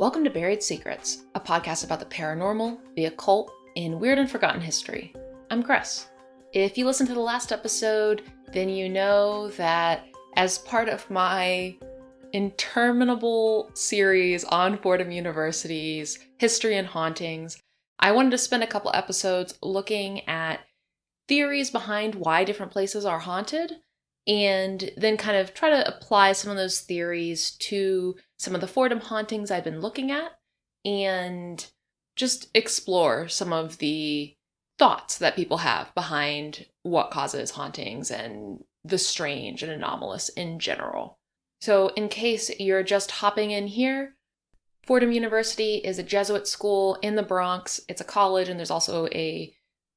Welcome to Buried Secrets, a podcast about the paranormal, the occult, and weird and forgotten history. I'm Chris. If you listened to the last episode, then you know that as part of my interminable series on Fordham University's history and hauntings, I wanted to spend a couple episodes looking at theories behind why different places are haunted, and then kind of try to apply some of those theories to some of the Fordham hauntings I've been looking at, and just explore some of the thoughts that people have behind what causes hauntings and the strange and anomalous in general. So in case you're just hopping in here, Fordham University is a Jesuit school in the Bronx. It's a college, and there's also a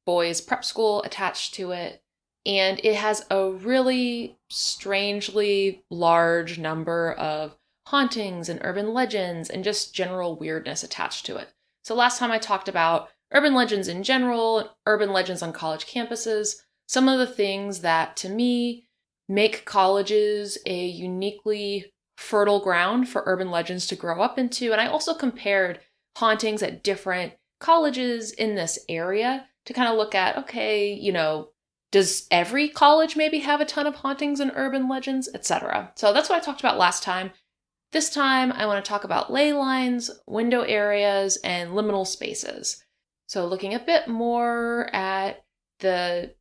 boys' prep school attached to it. And it has a really strangely large number of hauntings and urban legends and just general weirdness attached to it. So last time I talked about urban legends in general, urban legends on college campuses, some of the things that to me make colleges a uniquely fertile ground for urban legends to grow up into. And I also compared hauntings at different colleges in this area to kind of look at, okay, does every college maybe have a ton of hauntings and urban legends, etc.? So that's what I talked about last time. This time, I want to talk about ley lines, window areas, and liminal spaces. So looking a bit more at the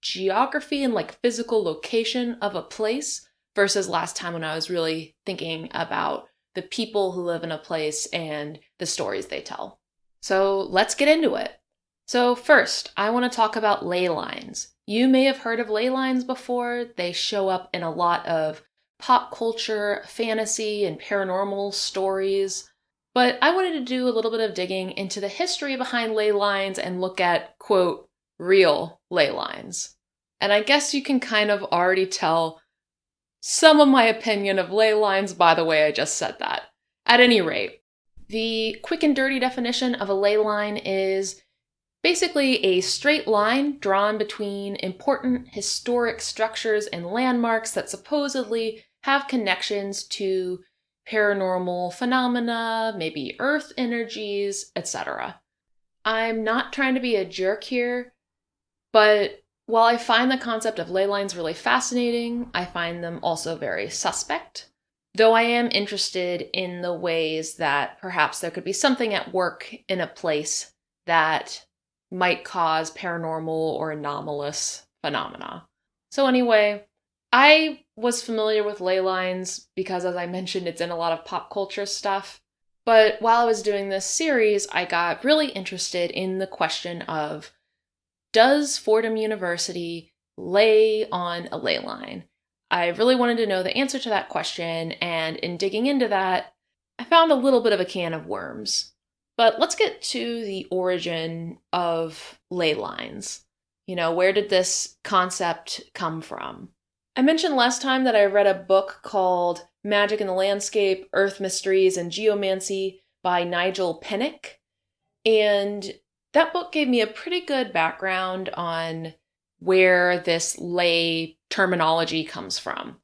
geography and physical location of a place versus last time when I was really thinking about the people who live in a place and the stories they tell. So let's get into it. So first, I want to talk about ley lines. You may have heard of ley lines before. They show up in a lot of pop culture, fantasy, and paranormal stories. But I wanted to do a little bit of digging into the history behind ley lines and look at, quote, real ley lines. And I guess you can kind of already tell some of my opinion of ley lines by the way I just said that. At any rate, the quick and dirty definition of a ley line is basically a straight line drawn between important historic structures and landmarks that supposedly have connections to paranormal phenomena, maybe earth energies, etc. I'm not trying to be a jerk here, but while I find the concept of ley lines really fascinating, I find them also very suspect. Though I am interested in the ways that perhaps there could be something at work in a place that might cause paranormal or anomalous phenomena. So anyway, I was familiar with ley lines because, as I mentioned, it's in a lot of pop culture stuff. But while I was doing this series, I got really interested in the question of, does Fordham University lay on a ley line? I really wanted to know the answer to that question, and in digging into that, I found a little bit of a can of worms. But let's get to the origin of ley lines. Where did this concept come from? I mentioned last time that I read a book called Magic in the Landscape, Earth Mysteries, and Geomancy by Nigel Pennick. And that book gave me a pretty good background on where this ley terminology comes from.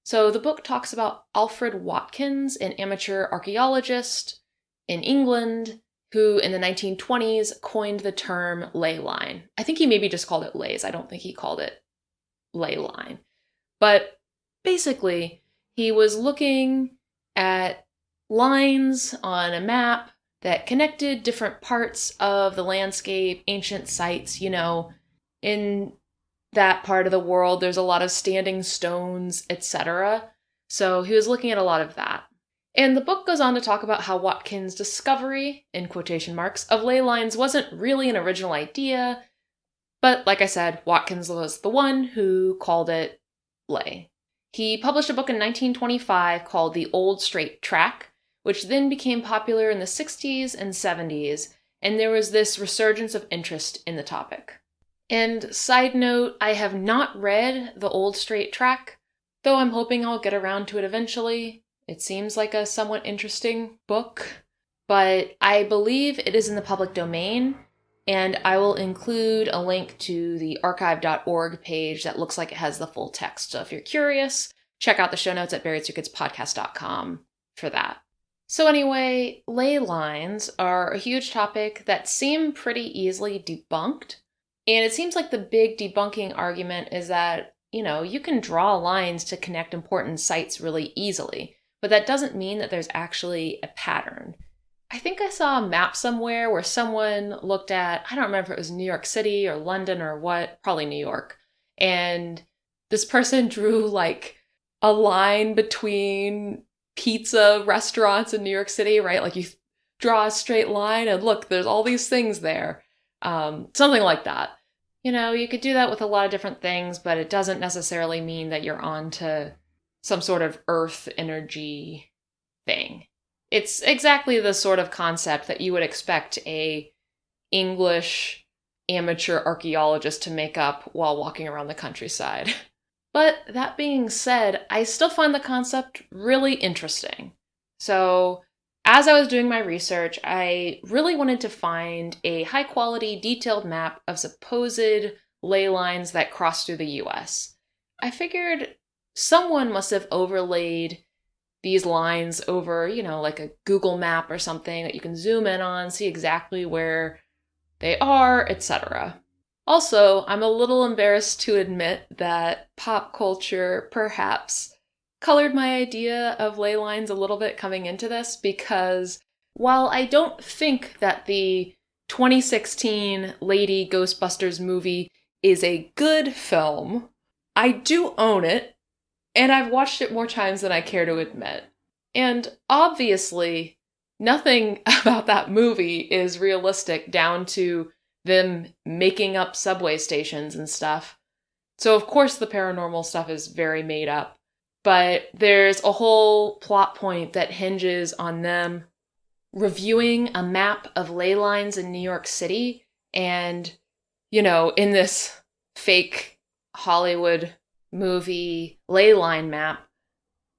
So the book talks about Alfred Watkins, an amateur archaeologist in England, who in the 1920s coined the term ley line. I think he maybe just called it leys. I don't think he called it ley line. But basically, he was looking at lines on a map that connected different parts of the landscape, ancient sites. In that part of the world, there's a lot of standing stones, etc. So he was looking at a lot of that. And the book goes on to talk about how Watkins' discovery, in quotation marks, of ley lines wasn't really an original idea, but like I said, Watkins was the one who called it ley. He published a book in 1925 called The Old Straight Track, which then became popular in the 60s and 70s, and there was this resurgence of interest in the topic. And side note, I have not read The Old Straight Track, though I'm hoping I'll get around to it eventually. It seems like a somewhat interesting book, but I believe it is in the public domain, and I will include a link to the archive.org page that looks like it has the full text. So if you're curious, check out the show notes at buriedsecretspodcast.com for that. So anyway, ley lines are a huge topic that seem pretty easily debunked. And it seems like the big debunking argument is that, you can draw lines to connect important sites really easily, but that doesn't mean that there's actually a pattern. I think I saw a map somewhere where someone looked at, I don't remember if it was New York City or London or what, probably New York. And this person drew like a line between pizza restaurants in New York City, right? Like you draw a straight line and look, there's all these things there. Something like that. You could do that with a lot of different things, but it doesn't necessarily mean that you're on to some sort of earth energy thing. It's exactly the sort of concept that you would expect a English amateur archaeologist to make up while walking around the countryside. But that being said, I still find the concept really interesting. So, as I was doing my research, I really wanted to find a high quality, detailed map of supposed ley lines that cross through the US. I figured someone must have overlaid these lines over, like a Google map or something that you can zoom in on, see exactly where they are, etc. Also, I'm a little embarrassed to admit that pop culture perhaps colored my idea of ley lines a little bit coming into this, because while I don't think that the 2016 Lady Ghostbusters movie is a good film, I do own it, and I've watched it more times than I care to admit. And obviously, nothing about that movie is realistic down to them making up subway stations and stuff. So of course the paranormal stuff is very made up. But there's a whole plot point that hinges on them reviewing a map of ley lines in New York City. And, in this fake Hollywood movie ley line map,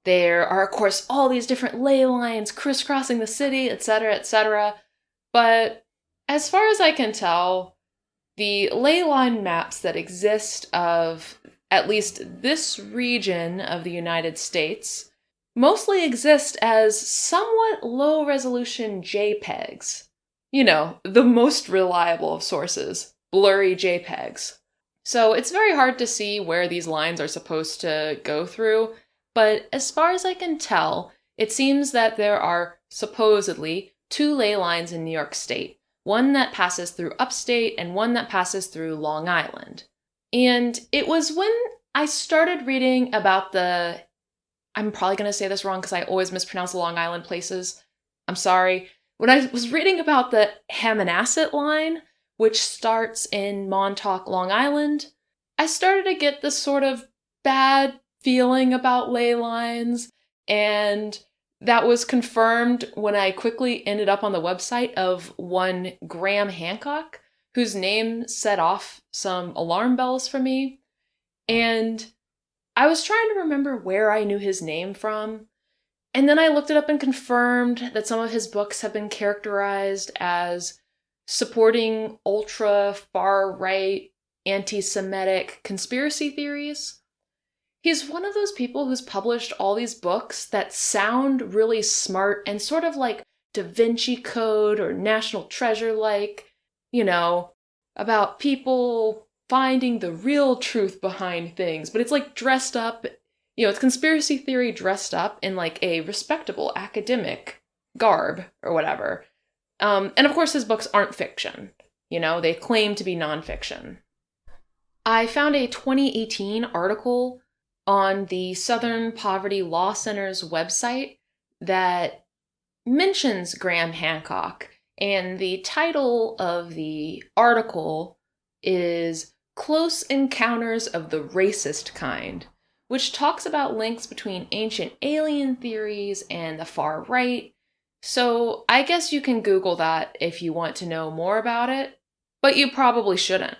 there are, of course, all these different ley lines crisscrossing the city, etc., etc. But as far as I can tell, the ley line maps that exist of at least this region of the United States mostly exist as somewhat low-resolution JPEGs. The most reliable of sources, blurry JPEGs. So it's very hard to see where these lines are supposed to go through, but as far as I can tell, it seems that there are supposedly 2 ley lines in New York State. One that passes through upstate and one that passes through Long Island. And it was when I started reading about I'm probably going to say this wrong because I always mispronounce the Long Island places. I'm sorry. When I was reading about the Hammonasset line, which starts in Montauk, Long Island, I started to get this sort of bad feeling about ley lines, and that was confirmed when I quickly ended up on the website of one Graham Hancock, whose name set off some alarm bells for me. And I was trying to remember where I knew his name from. And then I looked it up and confirmed that some of his books have been characterized as supporting ultra far right anti-Semitic conspiracy theories. He's one of those people who's published all these books that sound really smart and sort of like Da Vinci Code or National Treasure like, about people finding the real truth behind things. But it's like dressed up, it's conspiracy theory dressed up in like a respectable academic garb or whatever. And of course his books aren't fiction. They claim to be nonfiction. I found a 2018 article on the Southern Poverty Law Center's website that mentions Graham Hancock, and the title of the article is Close Encounters of the Racist Kind, which talks about links between ancient alien theories and the far right. So I guess you can Google that if you want to know more about it, but you probably shouldn't.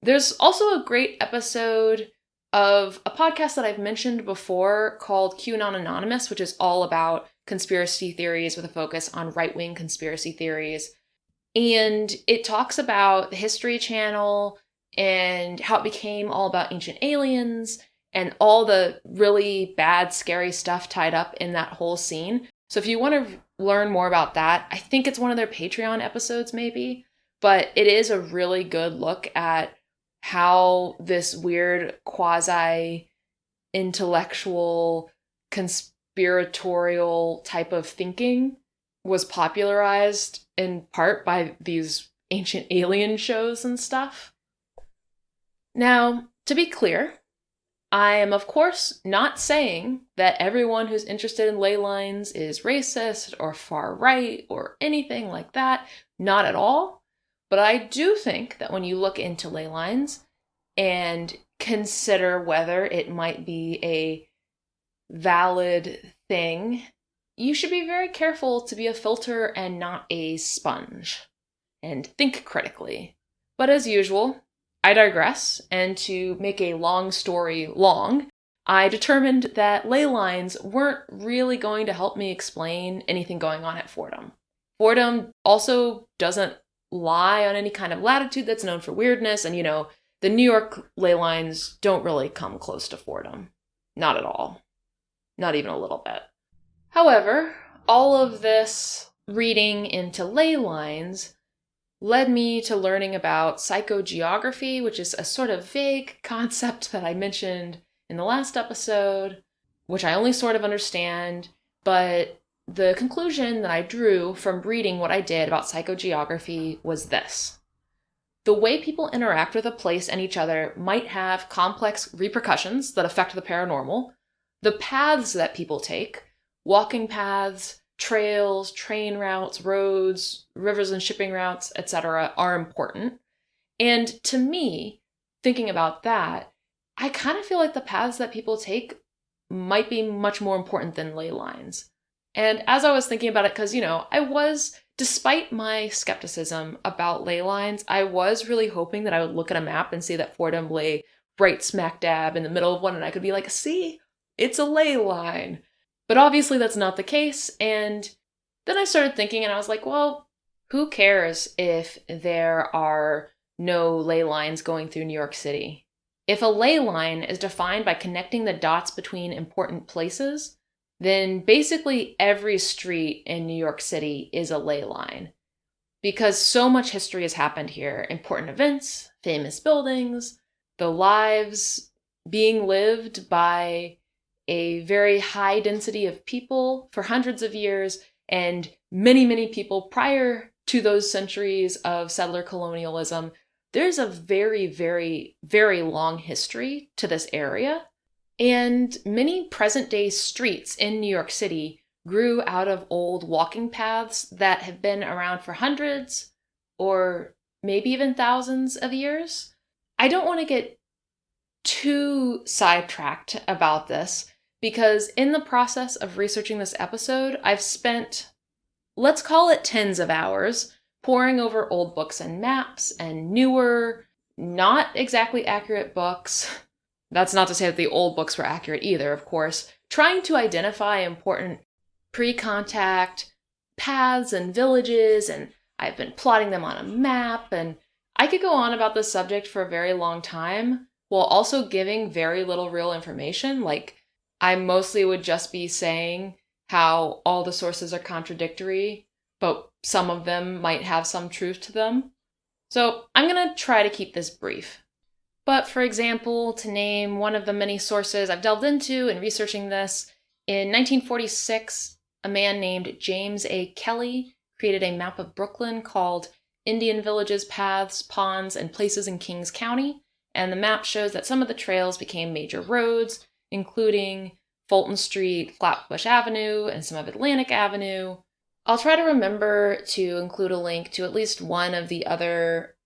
There's also a great episode of a podcast that I've mentioned before called QAnon Anonymous, which is all about conspiracy theories with a focus on right-wing conspiracy theories. And it talks about the History Channel and how it became all about ancient aliens and all the really bad, scary stuff tied up in that whole scene. So if you want to learn more about that, I think it's one of their Patreon episodes maybe, but it is a really good look at how this weird quasi-intellectual, conspiratorial type of thinking was popularized in part by these ancient alien shows and stuff. Now, to be clear, I am, of course, not saying that everyone who's interested in ley lines is racist or far right or anything like that. Not at all. But I do think that when you look into ley lines and consider whether it might be a valid thing, you should be very careful to be a filter and not a sponge. And think critically. But as usual, I digress, and to make a long story long, I determined that ley lines weren't really going to help me explain anything going on at Fordham. Fordham also doesn't lie on any kind of latitude that's known for weirdness, and the New York ley lines don't really come close to Fordham. Not at all. Not even a little bit. However, all of this reading into ley lines led me to learning about psychogeography, which is a sort of vague concept that I mentioned in the last episode, which I only sort of understand, but the conclusion that I drew from reading what I did about psychogeography was this. The way people interact with a place and each other might have complex repercussions that affect the paranormal. The paths that people take, walking paths, trails, train routes, roads, rivers and shipping routes, etc., are important. And to me, thinking about that, I kind of feel like the paths that people take might be much more important than ley lines. And as I was thinking about it, because, despite my skepticism about ley lines, I was really hoping that I would look at a map and see that Fordham lay right smack dab in the middle of one, and I could be like, see, it's a ley line. But obviously that's not the case, and then I started thinking and I was like, well, who cares if there are no ley lines going through New York City? If a ley line is defined by connecting the dots between important places, then basically every street in New York City is a ley line. Because so much history has happened here, important events, famous buildings, the lives being lived by a very high density of people for hundreds of years, and many, many people prior to those centuries of settler colonialism. There's a very, very, very long history to this area, and many present-day streets in New York City grew out of old walking paths that have been around for hundreds or maybe even thousands of years. I don't want to get too sidetracked about this, because in the process of researching this episode, I've spent, let's call it tens of hours, poring over old books and maps and newer, not exactly accurate books. That's not to say that the old books were accurate either, of course, trying to identify important pre-contact paths and villages, and I've been plotting them on a map, and I could go on about this subject for a very long time, while also giving very little real information. Like, I mostly would just be saying how all the sources are contradictory, but some of them might have some truth to them. So I'm going to try to keep this brief. But for example, to name one of the many sources I've delved into in researching this, in 1946, a man named James A. Kelly created a map of Brooklyn called Indian Villages, Paths, Ponds, and Places in Kings County, and the map shows that some of the trails became major roads, including Fulton Street, Flatbush Avenue, and some of Atlantic Avenue. I'll try to remember to include a link to at least one of the other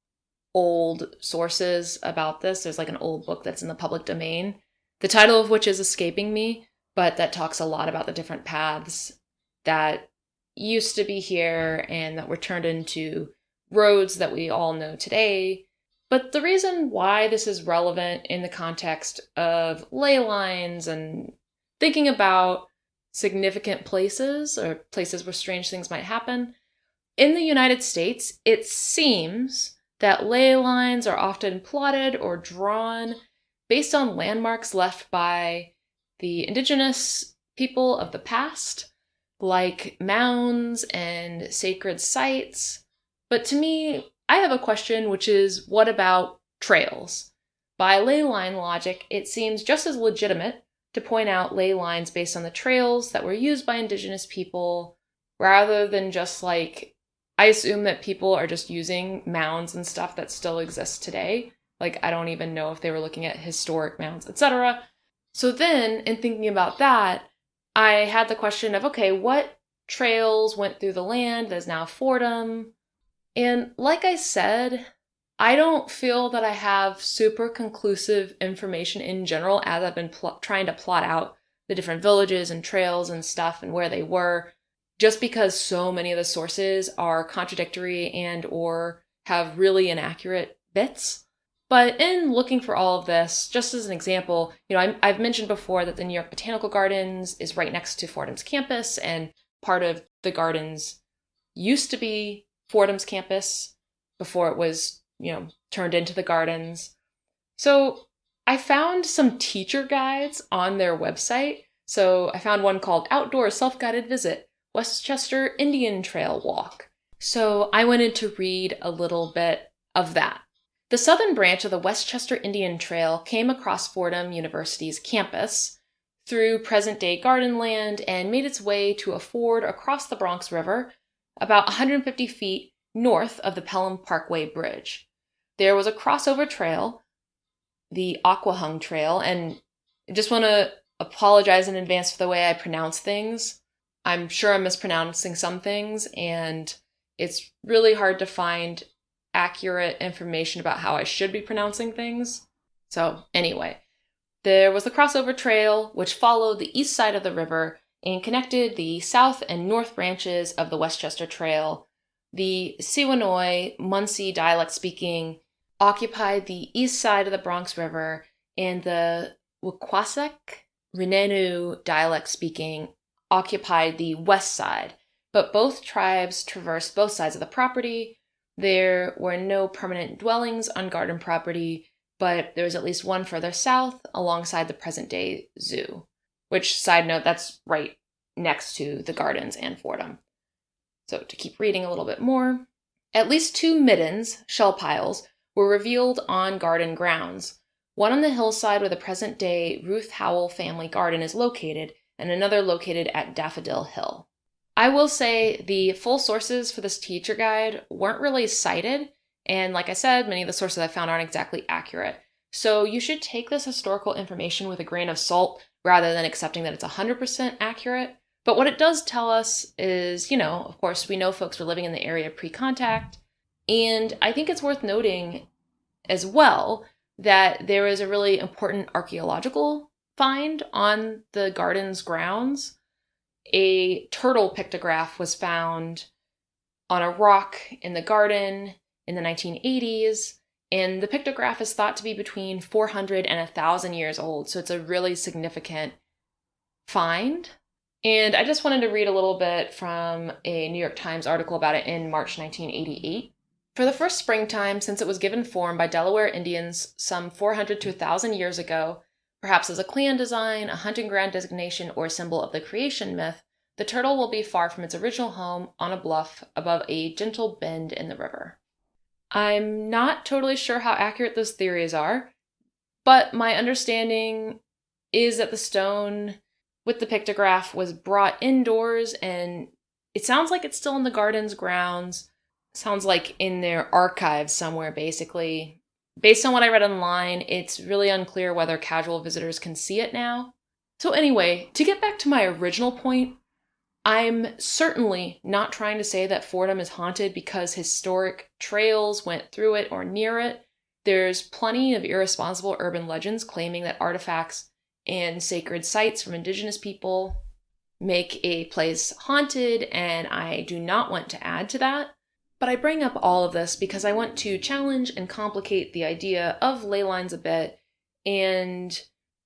old sources about this. There's like an old book that's in the public domain, the title of which is escaping me, but that talks a lot about the different paths that used to be here and that were turned into roads that we all know today. But the reason why this is relevant in the context of ley lines and thinking about significant places or places where strange things might happen, in the United States, it seems that ley lines are often plotted or drawn based on landmarks left by the indigenous people of the past, like mounds and sacred sites. But to me, I have a question, which is, what about trails? By ley line logic, it seems just as legitimate to point out ley lines based on the trails that were used by indigenous people, rather than just like, I assume that people are just using mounds and stuff that still exists today. Like, I don't even know if they were looking at historic mounds, etc. So then, in thinking about that, I had the question of, okay, what trails went through the land that is now Fordham? And like I said, I don't feel that I have super conclusive information in general as I've been trying to plot out the different villages and trails and stuff and where they were, just because so many of the sources are contradictory and or have really inaccurate bits. But in looking for all of this, just as an example, I've mentioned before that the New York Botanical Gardens is right next to Fordham's campus, and part of the gardens used to be Fordham's campus before it was, turned into the gardens. So I found some teacher guides on their website. So I found one called Outdoor Self-Guided Visit, Westchester Indian Trail Walk. So I went in to read a little bit of that. The southern branch of the Westchester Indian Trail came across Fordham University's campus through present-day garden land and made its way to a ford across the Bronx River, about 150 feet north of the Pelham Parkway Bridge. There was a crossover trail, the Aquahung Trail, and I just want to apologize in advance for the way I pronounce things. I'm sure I'm mispronouncing some things, and it's really hard to find accurate information about how I should be pronouncing things. So anyway, there was the crossover trail, which followed the east side of the river and connected the south and north branches of the Westchester Trail. The Siwanoy Munsee dialect-speaking occupied the east side of the Bronx River, and the Wecquaesek Renenu dialect-speaking occupied the west side. But both tribes traversed both sides of the property. There were no permanent dwellings on garden property, but there was at least one further south alongside the present-day zoo. Which, side note, that's right next to the gardens and Fordham. So to keep reading a little bit more, at least 2 middens, shell piles, were revealed on garden grounds. One on the hillside where the present-day Ruth Howell family garden is located, and another located at Daffodil Hill. I will say the full sources for this teacher guide weren't really cited, and like I said, many of the sources I found aren't exactly accurate. So you should take this historical information with a grain of salt rather than accepting that it's 100% accurate. But what it does tell us is, of course, we know folks were living in the area pre-contact, and I think it's worth noting as well that there is a really important archaeological find on the garden's grounds. A turtle pictograph was found on a rock in the garden in the 1980s, and the pictograph is thought to be between 400 and 1,000 years old, so it's a really significant find. And I just wanted to read a little bit from a New York Times article about it in March 1988. For the first springtime since it was given form by Delaware Indians some 400 to 1,000 years ago, perhaps as a clan design, a hunting ground designation, or symbol of the creation myth, the turtle will be far from its original home on a bluff above a gentle bend in the river. I'm not totally sure how accurate those theories are, but my understanding is that the stone with the pictograph was brought indoors, and it sounds like it's still in the garden's grounds. Sounds like in their archives somewhere, basically. Based on what I read online, it's really unclear whether casual visitors can see it now. So anyway, to get back to my original point, I'm certainly not trying to say that Fordham is haunted because historic trails went through it or near it. There's plenty of irresponsible urban legends claiming that artifacts and sacred sites from indigenous people make a place haunted, and I do not want to add to that. But I bring up all of this because I want to challenge and complicate the idea of ley lines a bit and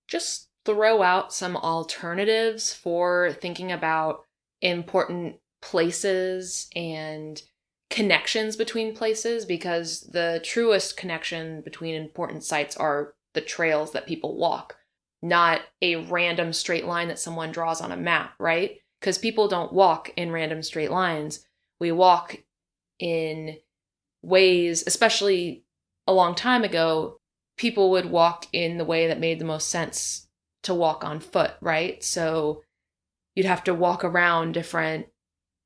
just throw out some alternatives for thinking about important places and connections between places, because the truest connection between important sites are the trails that people walk, not a random straight line that someone draws on a map, right? because people don't walk in random straight lines. We walk in ways, especially a long time ago, people would walk in the way that made the most sense to walk on foot, right? So you'd have to walk around different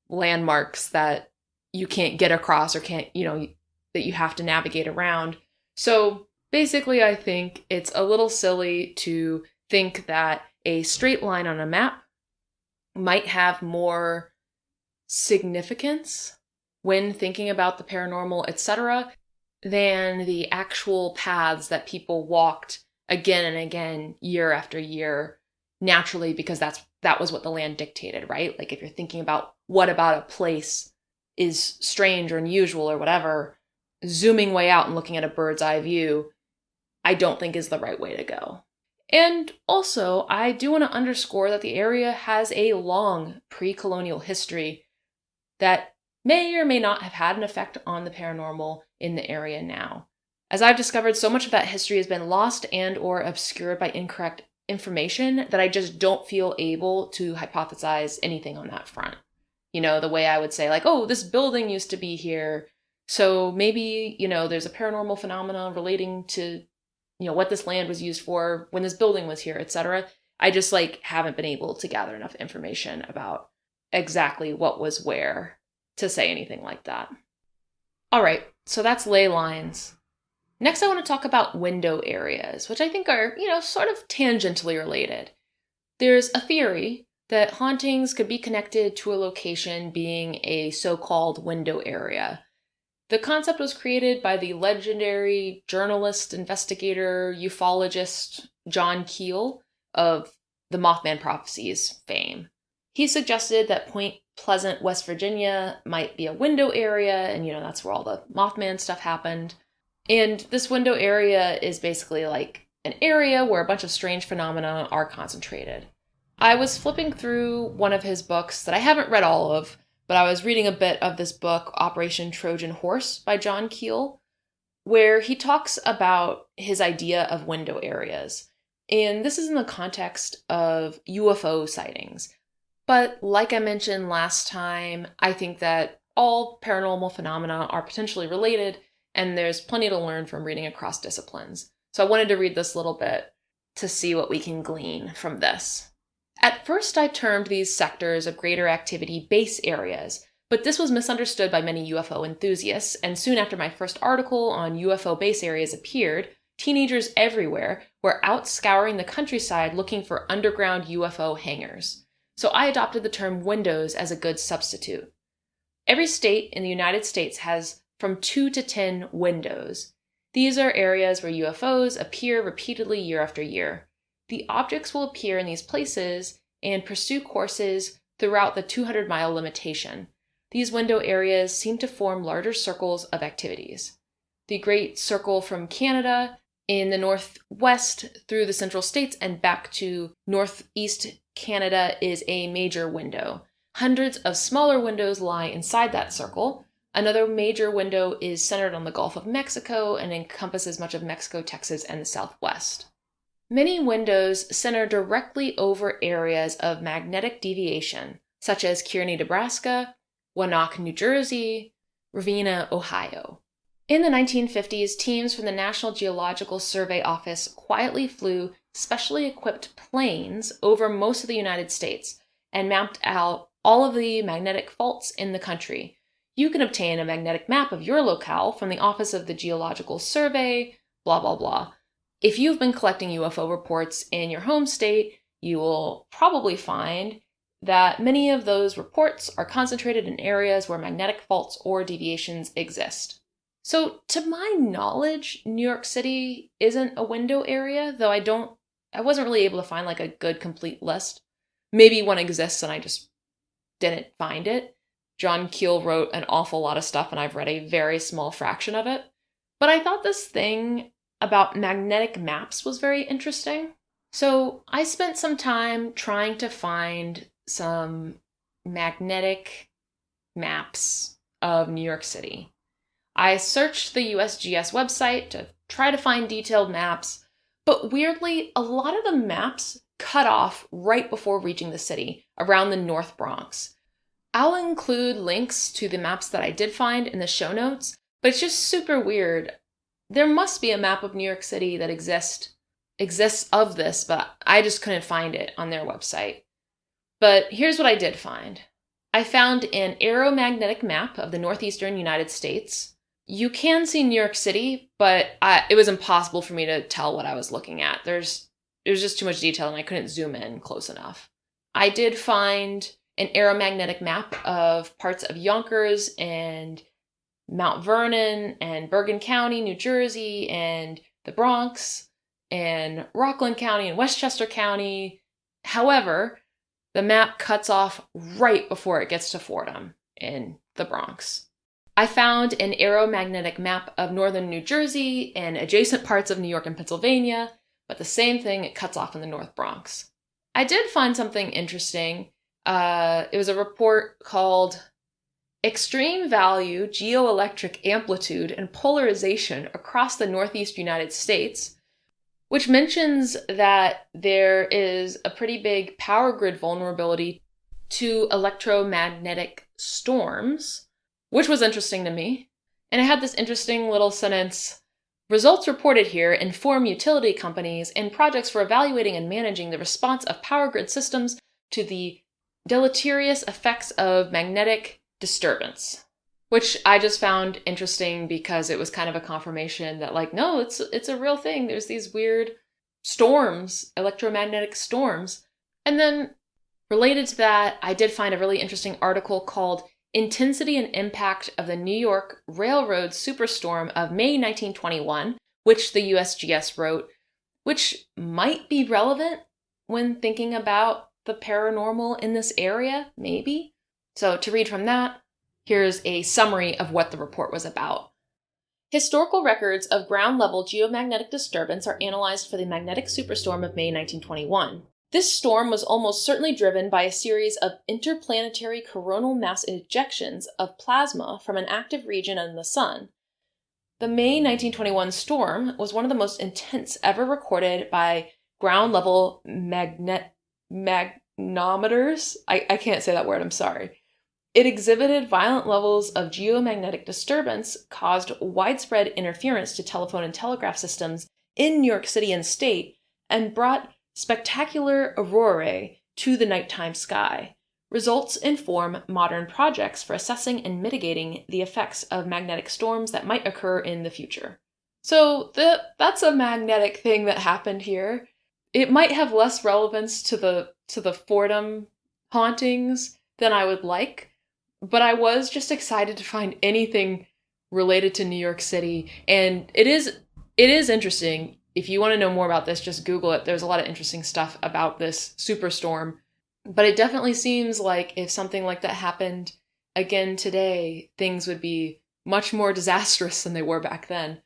landmarks that you can't get across or can't, that you have to navigate around. So basically, I think it's a little silly to think that a straight line on a map might have more significance when thinking about the paranormal, etc., than the actual paths that people walked again and again, year after year, naturally, because that was what the land dictated, right? Like if you're thinking about what about a place is strange or unusual or whatever, zooming way out and looking at a bird's eye view, I don't think is the right way to go. And also, I do want to underscore that the area has a long pre-colonial history that may or may not have had an effect on the paranormal in the area now. As I've discovered, so much of that history has been lost and or obscured by incorrect information that I just don't feel able to hypothesize anything on that front. The way I would say like, oh, this building used to be here, so maybe, there's a paranormal phenomenon relating to, what this land was used for when this building was here, etc. I just haven't been able to gather enough information about exactly what was where to say anything like that. All right, so that's ley lines. Next, I want to talk about window areas, which I think are, sort of tangentially related. There's a theory that hauntings could be connected to a location being a so-called window area. The concept was created by the legendary journalist, investigator, ufologist John Keel of the Mothman Prophecies fame. He suggested that Point Pleasant, West Virginia might be a window area, and that's where all the Mothman stuff happened. And this window area is basically like an area where a bunch of strange phenomena are concentrated. I was flipping through one of his books that I haven't read all of, but I was reading a bit of this book, Operation Trojan Horse by John Keel, where he talks about his idea of window areas. And this is in the context of UFO sightings. But like I mentioned last time, I think that all paranormal phenomena are potentially related, and there's plenty to learn from reading across disciplines. So I wanted to read this little bit to see what we can glean from this. At first, I termed these sectors of greater activity base areas, but this was misunderstood by many UFO enthusiasts, and soon after my first article on UFO base areas appeared, teenagers everywhere were out scouring the countryside looking for underground UFO hangars. So I adopted the term windows as a good substitute. Every state in the United States has from 2 to 10 windows. These are areas where UFOs appear repeatedly year after year. The objects will appear in these places and pursue courses throughout the 200-mile limitation. These window areas seem to form larger circles of activities. The Great Circle from Canada in the northwest through the central states and back to northeast Canada is a major window. Hundreds of smaller windows lie inside that circle. Another major window is centered on the Gulf of Mexico and encompasses much of Mexico, Texas, and the Southwest. Many windows center directly over areas of magnetic deviation, such as Kearney, Nebraska, Wanaque, New Jersey, Ravenna, Ohio. In the 1950s, teams from the National Geological Survey Office quietly flew specially equipped planes over most of the United States and mapped out all of the magnetic faults in the country. You can obtain a magnetic map of your locale from the Office of the Geological Survey, blah, blah, blah. If you've been collecting UFO reports in your home state, you will probably find that many of those reports are concentrated in areas where magnetic faults or deviations exist. So, to my knowledge, New York City isn't a window area, though I wasn't really able to find a good complete list. Maybe one exists and I just didn't find it. John Keel wrote an awful lot of stuff and I've read a very small fraction of it. But I thought this thing about magnetic maps was very interesting. So I spent some time trying to find some magnetic maps of New York City. I searched the USGS website to try to find detailed maps, but weirdly, a lot of the maps cut off right before reaching the city, around the North Bronx. I'll include links to the maps that I did find in the show notes, but it's just super weird. There must be a map of New York City that exists of this, but I just couldn't find it on their website. But here's what I did find. I found an aeromagnetic map of the northeastern United States. You can see New York City, but it was impossible for me to tell what I was looking at. There was just too much detail and I couldn't zoom in close enough. I did find an aeromagnetic map of parts of Yonkers and Mount Vernon and Bergen County, New Jersey, and the Bronx, and Rockland County and Westchester County. However, the map cuts off right before it gets to Fordham in the Bronx. I found an aeromagnetic map of northern New Jersey and adjacent parts of New York and Pennsylvania, but the same thing, it cuts off in the North Bronx. I did find something interesting. It was a report called Extreme Value Geoelectric Amplitude and Polarization Across the Northeast United States, which mentions that there is a pretty big power grid vulnerability to electromagnetic storms, which was interesting to me. And it had this interesting little sentence: results reported here inform utility companies and projects for evaluating and managing the response of power grid systems to the deleterious effects of magnetic disturbance, which I just found interesting because it was kind of a confirmation that, like, no, it's a real thing. There's these weird storms, electromagnetic storms. And then related to that, I did find a really interesting article called Intensity and Impact of the New York Railroad Superstorm of May 1921, which the USGS wrote, which might be relevant when thinking about the paranormal in this area, maybe. So to read from that, here's a summary of what the report was about. Historical records of ground-level geomagnetic disturbance are analyzed for the magnetic superstorm of May 1921. This storm was almost certainly driven by a series of interplanetary coronal mass ejections of plasma from an active region in the Sun. The May 1921 storm was one of the most intense ever recorded by ground-level magnometers. I can't say that word, I'm sorry. It exhibited violent levels of geomagnetic disturbance, caused widespread interference to telephone and telegraph systems in New York City and state, and brought spectacular aurorae to the nighttime sky. Results inform modern projects for assessing and mitigating the effects of magnetic storms that might occur in the future. So that's a magnetic thing that happened here. It might have less relevance to the Fordham hauntings than I would like, but I was just excited to find anything related to New York City. And it is interesting. If you want to know more about this, just Google it. There's a lot of interesting stuff about this superstorm. But it definitely seems like if something like that happened again today, things would be much more disastrous than they were back then,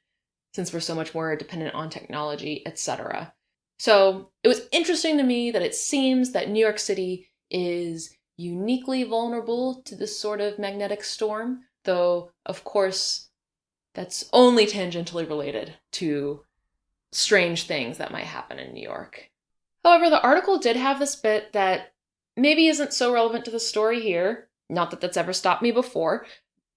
since we're so much more dependent on technology, etc. So it was interesting to me that it seems that New York City is uniquely vulnerable to this sort of magnetic storm, though, of course, that's only tangentially related to strange things that might happen in New York. However, the article did have this bit that maybe isn't so relevant to the story here, not that that's ever stopped me before,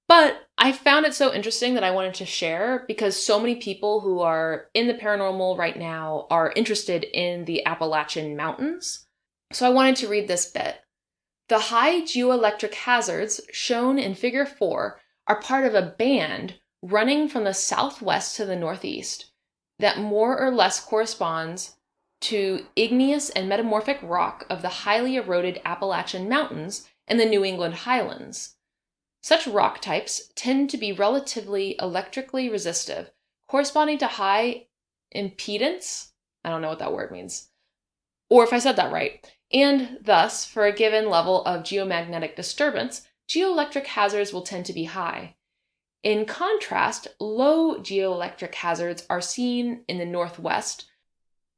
but I found it so interesting that I wanted to share because so many people who are in the paranormal right now are interested in the Appalachian Mountains. So I wanted to read this bit. The high geoelectric hazards shown in Figure 4 are part of a band running from the southwest to the northeast that more or less corresponds to igneous and metamorphic rock of the highly eroded Appalachian Mountains and the New England Highlands. Such rock types tend to be relatively electrically resistive, corresponding to high impedance. I don't know what that word means. Or if I said that right. And thus, for a given level of geomagnetic disturbance, geoelectric hazards will tend to be high. In contrast, low geoelectric hazards are seen in the northwest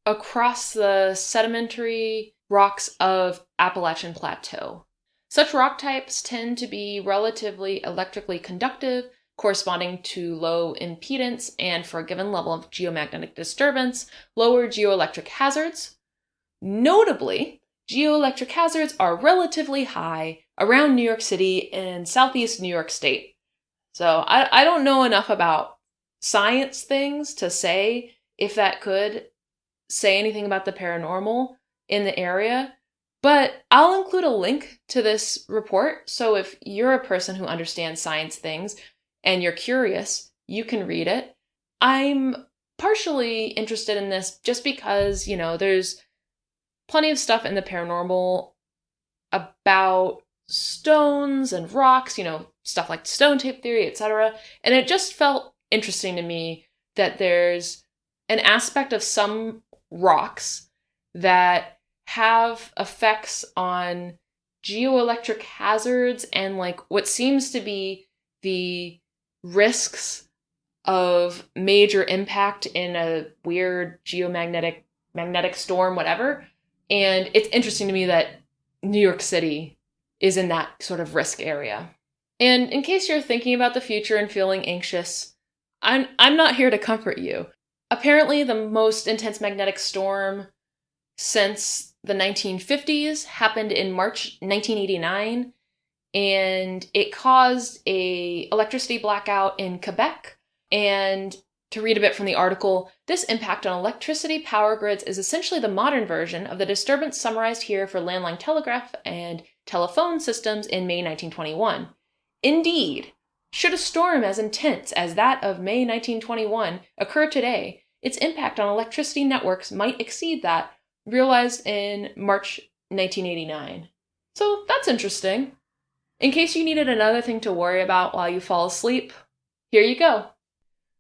across the sedimentary rocks of Appalachian Plateau. Such rock types tend to be relatively electrically conductive, corresponding to low impedance, and for a given level of geomagnetic disturbance, lower geoelectric hazards, Notably, geoelectric hazards are relatively high around New York City and southeast New York State. So I don't know enough about science things to say if that could say anything about the paranormal in the area, but I'll include a link to this report. So if you're a person who understands science things and you're curious, you can read it. I'm partially interested in this just because, there's plenty of stuff in the paranormal about stones and rocks, stuff like stone tape theory, etc. And it just felt interesting to me that there's an aspect of some rocks that have effects on geoelectric hazards and what seems to be the risks of major impact in a weird magnetic storm, whatever. And it's interesting to me that New York City is in that sort of risk area. And in case you're thinking about the future and feeling anxious, I'm not here to comfort you. Apparently, the most intense magnetic storm since the 1950s happened in March 1989, and it caused a electricity blackout in Quebec. And to read a bit from the article, this impact on electricity power grids is essentially the modern version of the disturbance summarized here for landline telegraph and telephone systems in May 1921. Indeed, should a storm as intense as that of May 1921 occur today, its impact on electricity networks might exceed that realized in March 1989. So that's interesting. In case you needed another thing to worry about while you fall asleep, here you go.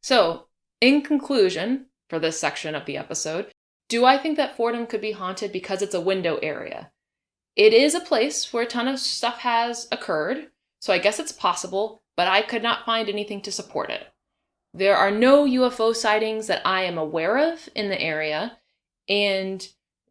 So, in conclusion, for this section of the episode, do I think that Fordham could be haunted because it's a window area? It is a place where a ton of stuff has occurred, so I guess it's possible, but I could not find anything to support it. There are no UFO sightings that I am aware of in the area, and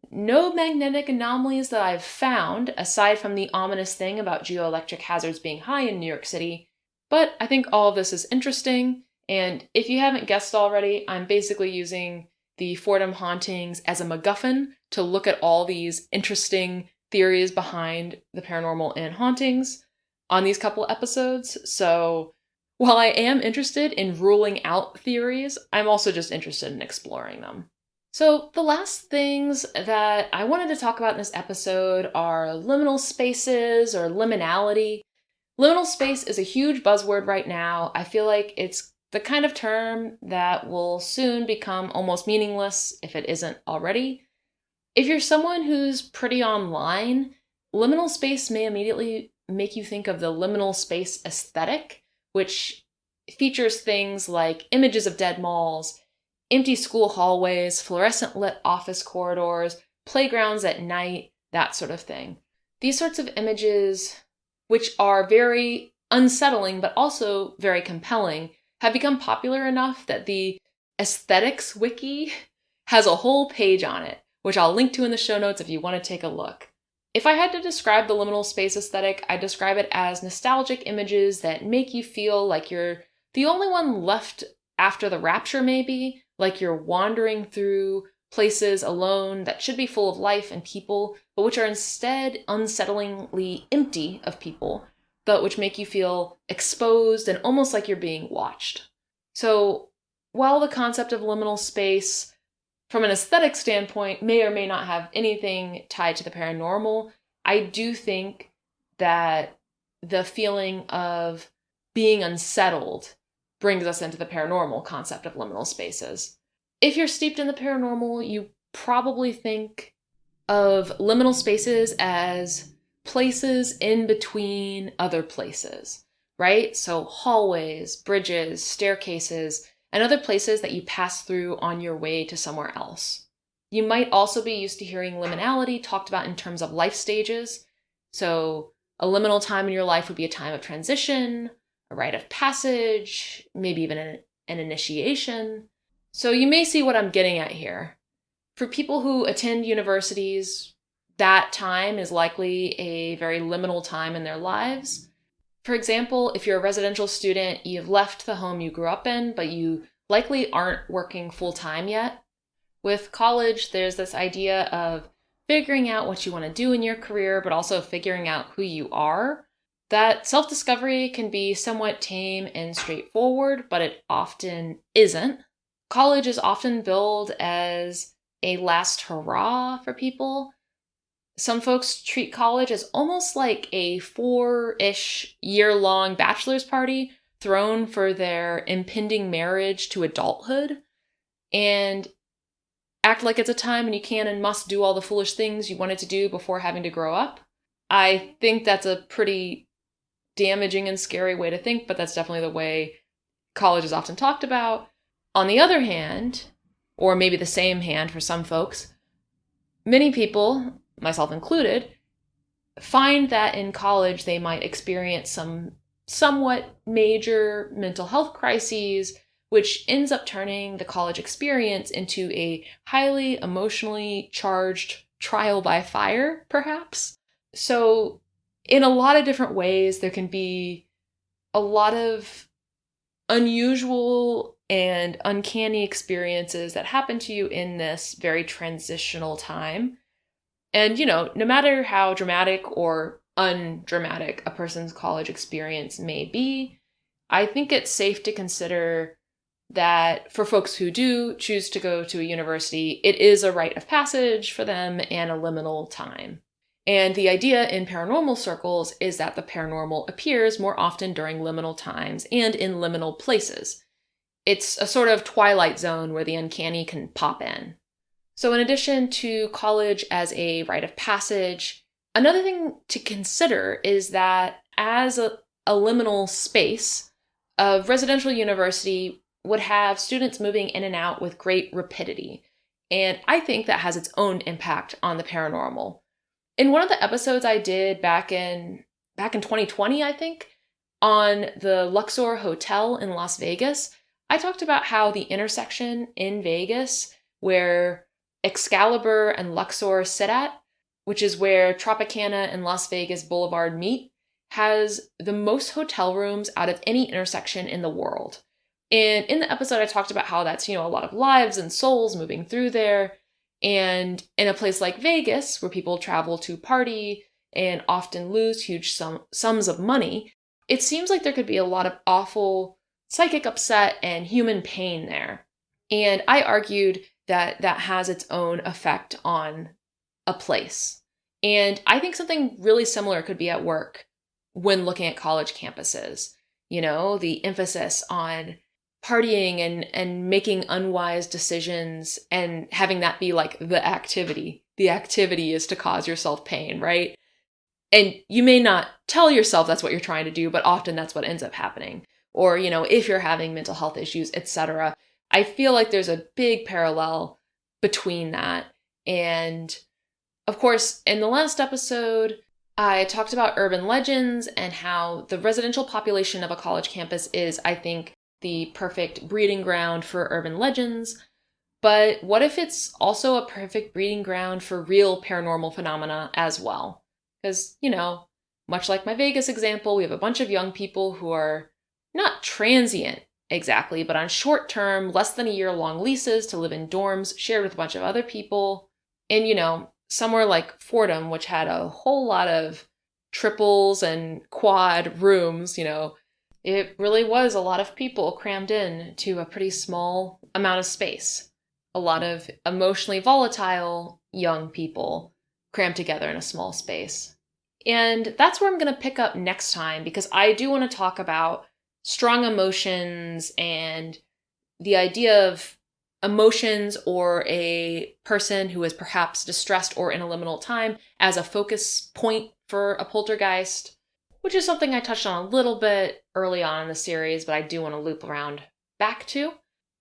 no magnetic anomalies that I've found, aside from the ominous thing about geoelectric hazards being high in New York City. But I think all of this is interesting, and if you haven't guessed already, I'm basically using the Fordham hauntings as a MacGuffin to look at all these interesting theories behind the paranormal and hauntings on these couple episodes. So while I am interested in ruling out theories, I'm also just interested in exploring them. So the last things that I wanted to talk about in this episode are liminal spaces or liminality. Liminal space is a huge buzzword right now. I feel like it's the kind of term that will soon become almost meaningless if it isn't already. If you're someone who's pretty online, liminal space may immediately make you think of the liminal space aesthetic, which features things like images of dead malls, empty school hallways, fluorescent lit office corridors, playgrounds at night, that sort of thing. These sorts of images, which are very unsettling but also very compelling, have become popular enough that the aesthetics wiki has a whole page on it, which I'll link to in the show notes if you want to take a look. If I had to describe the liminal space aesthetic, I'd describe it as nostalgic images that make you feel like you're the only one left after the rapture, maybe, like you're wandering through places alone that should be full of life and people, but which are instead unsettlingly empty of people, but which make you feel exposed and almost like you're being watched. So while the concept of liminal space, from an aesthetic standpoint, may or may not have anything tied to the paranormal, I do think that the feeling of being unsettled brings us into the paranormal concept of liminal spaces. If you're steeped in the paranormal, you probably think of liminal spaces as places in between other places, right? So hallways, bridges, staircases, and other places that you pass through on your way to somewhere else. You might also be used to hearing liminality talked about in terms of life stages. So a liminal time in your life would be a time of transition, a rite of passage, maybe even an initiation. So you may see what I'm getting at here. For people who attend universities, that time is likely a very liminal time in their lives. For example, if you're a residential student, you've left the home you grew up in, but you likely aren't working full-time yet. With college, there's this idea of figuring out what you want to do in your career, but also figuring out who you are, that self-discovery can be somewhat tame and straightforward, but it often isn't. College is often billed as a last hurrah for people. Some folks treat college as almost like a 4-ish year-long bachelor's party thrown for their impending marriage to adulthood, and act like it's a time when you can and must do all the foolish things you wanted to do before having to grow up. I think that's a pretty damaging and scary way to think, but that's definitely the way college is often talked about. On the other hand, or maybe the same hand for some folks, many people, myself included, find that in college they might experience some somewhat major mental health crises, which ends up turning the college experience into a highly emotionally charged trial by fire, perhaps. So in a lot of different ways, there can be a lot of unusual and uncanny experiences that happen to you in this very transitional time. And, no matter how dramatic or undramatic a person's college experience may be, I think it's safe to consider that for folks who do choose to go to a university, it is a rite of passage for them and a liminal time. And the idea in paranormal circles is that the paranormal appears more often during liminal times and in liminal places. It's a sort of twilight zone where the uncanny can pop in. So in addition to college as a rite of passage, another thing to consider is that as a liminal space, a residential university would have students moving in and out with great rapidity. And I think that has its own impact on the paranormal. In one of the episodes I did back in 2020, I think, on the Luxor Hotel in Las Vegas, I talked about how the intersection in Vegas where Excalibur and Luxor sit at, which is where Tropicana and Las Vegas Boulevard meet, has the most hotel rooms out of any intersection in the world. And in the episode, I talked about how that's, a lot of lives and souls moving through there. And in a place like Vegas, where people travel to party and often lose huge sums of money, it seems like there could be a lot of awful psychic upset and human pain there. And I argued that has its own effect on a place. And I think something really similar could be at work when looking at college campuses. The emphasis on partying and making unwise decisions and having that be like the activity. The activity is to cause yourself pain, right? And you may not tell yourself that's what you're trying to do, but often that's what ends up happening. Or, if you're having mental health issues, etc. I feel like there's a big parallel between that. And of course, in the last episode, I talked about urban legends and how the residential population of a college campus is, I think, the perfect breeding ground for urban legends. But what if it's also a perfect breeding ground for real paranormal phenomena as well? Because, much like my Vegas example, we have a bunch of young people who are not transient exactly, but on short-term, less than a year-long leases to live in dorms shared with a bunch of other people. And, somewhere like Fordham, which had a whole lot of triples and quad rooms, it really was a lot of people crammed in to a pretty small amount of space. A lot of emotionally volatile young people crammed together in a small space. And that's where I'm going to pick up next time, because I do want to talk about strong emotions and the idea of emotions or a person who is perhaps distressed or in a liminal time as a focus point for a poltergeist, which is something I touched on a little bit early on in the series, but I do want to loop around back to.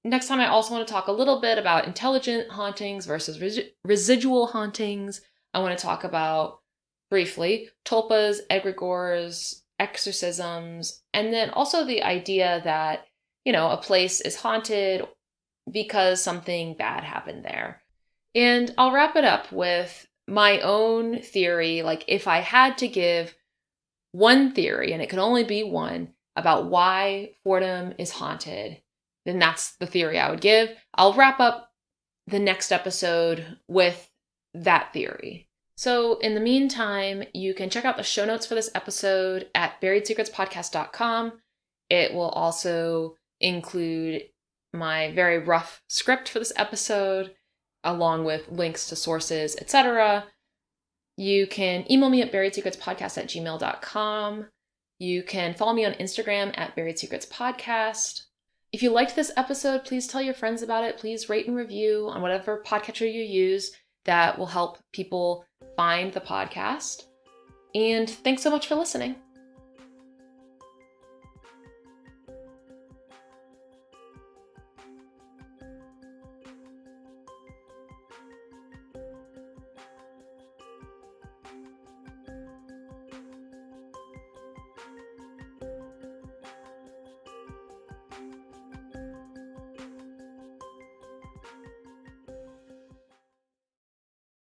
Next time, I also want to talk a little bit about intelligent hauntings versus residual hauntings. I want to talk about, briefly, tulpas, egregores, exorcisms, and then also the idea that, a place is haunted because something bad happened there. And I'll wrap it up with my own theory, like if I had to give one theory, and it could only be one, about why Fordham is haunted, then that's the theory I would give. I'll wrap up the next episode with that theory. So in the meantime, you can check out the show notes for this episode at buriedsecretspodcast.com. It will also include my very rough script for this episode, along with links to sources, etc. You can email me at buriedsecretspodcast@gmail.com. You can follow me on Instagram at buriedsecretspodcast. If you liked this episode, please tell your friends about it. Please rate and review on whatever podcatcher you use. That will help people find the podcast. And thanks so much for listening.